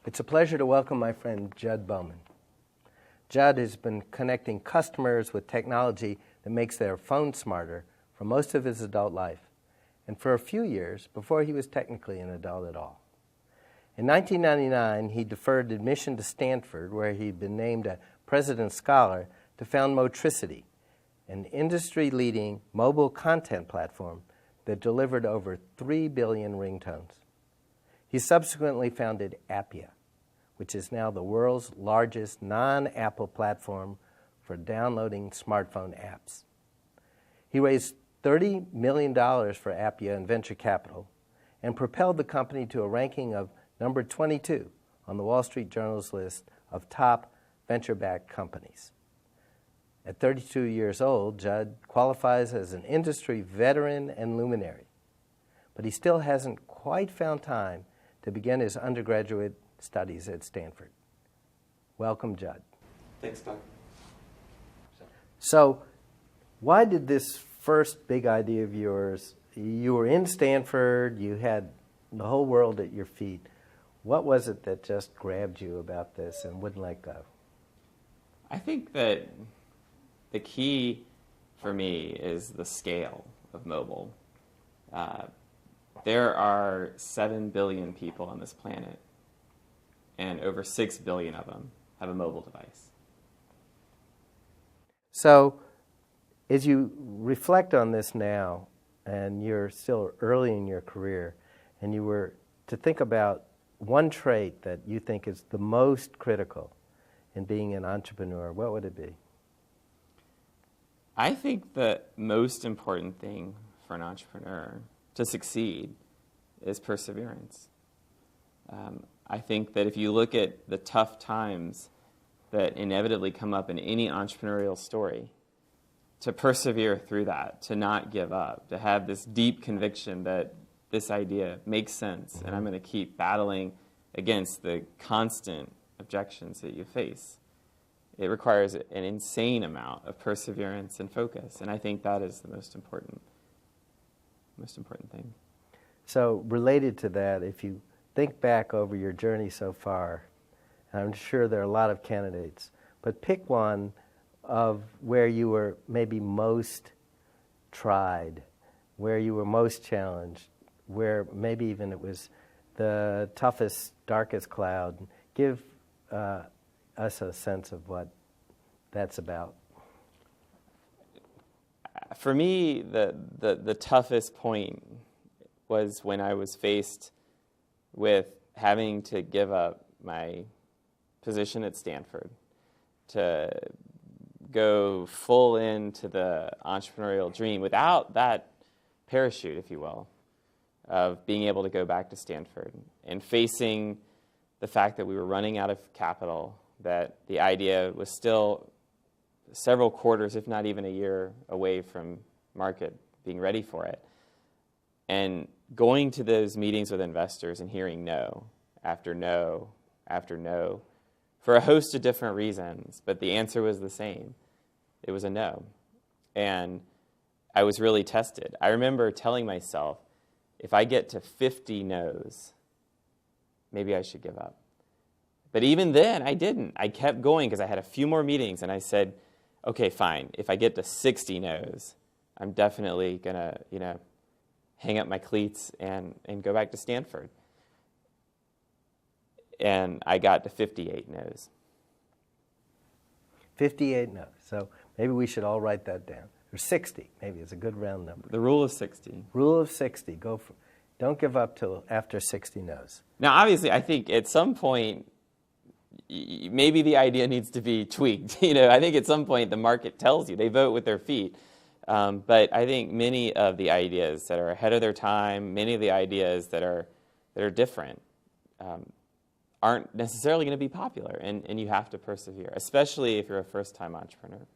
It's a pleasure to welcome my friend Jud Bowman. Jud has been connecting customers with technology that makes their phone smarter for most of his adult life, and for a few years before he was technically an adult at all. In 1999, he deferred admission to Stanford, where he'd been named a President's Scholar, to found Motricity, an industry-leading mobile content platform that delivered over 3 billion ringtones. He subsequently founded Appia, which is now the world's largest non-Apple platform for downloading smartphone apps. He raised $30 million for Appia in venture capital and propelled the company to a ranking of number 22 on the Wall Street Journal's list of top venture-backed companies. At 32 years old, Jud qualifies as an industry veteran and luminary, but he still hasn't quite found time to begin his undergraduate studies at Stanford. Welcome, Jud. Thanks, Doug. So, why did this first big idea of yours, you were in Stanford, you had the whole world at your feet. What was it that just grabbed you about this and wouldn't let go? I think that the key for me is the scale of mobile. There are 7 billion people on this planet, and over 6 billion of them have a mobile device. So, as you reflect on this now, and you're still early in your career, and you were to think about one trait that you think is the most critical in being an entrepreneur, what would it be? I think the most important thing for an entrepreneur to succeed is perseverance. I think that if you look at the tough times that inevitably come up in any entrepreneurial story, to persevere through that, to not give up, to have this deep conviction that this idea makes sense, and I'm going to keep battling against the constant objections that you face. It requires an insane amount of perseverance and focus, and I think that is the most important thing. So, related to that, if you think back over your journey so far, and I'm sure there are a lot of candidates, but pick one of where you were maybe most tried, where you were most challenged, where maybe even it was the toughest, darkest cloud. Give us a sense of what that's about. For me, the toughest point was when I was faced with having to give up my position at Stanford to go full into the entrepreneurial dream without that parachute, if you will, of being able to go back to Stanford and facing the fact that we were running out of capital, that the idea was still several quarters, if not even a year, away from market being ready for it. And going to those meetings with investors and hearing no after no after no for a host of different reasons, but the answer was the same. It was a no. And I was really tested. I remember telling myself, if I get to 50 no's, maybe I should give up. But even then, I didn't. I kept going because I had a few more meetings, and I said, okay, fine. If I get to 60 no's, I'm definitely going to, hang up my cleats and go back to Stanford. And I got to 58 no's. 58 no's. So maybe we should all write that down. Or 60, maybe it's a good round number. The rule of 60. Rule of 60. Don't give up till after 60 no's. Now, obviously, I think at some point, maybe the idea needs to be tweaked. I think at some point the market tells you. They vote with their feet. But I think many of the ideas that are ahead of their time, many of the ideas that are different, aren't necessarily going to be popular, and you have to persevere, especially if you're a first-time entrepreneur.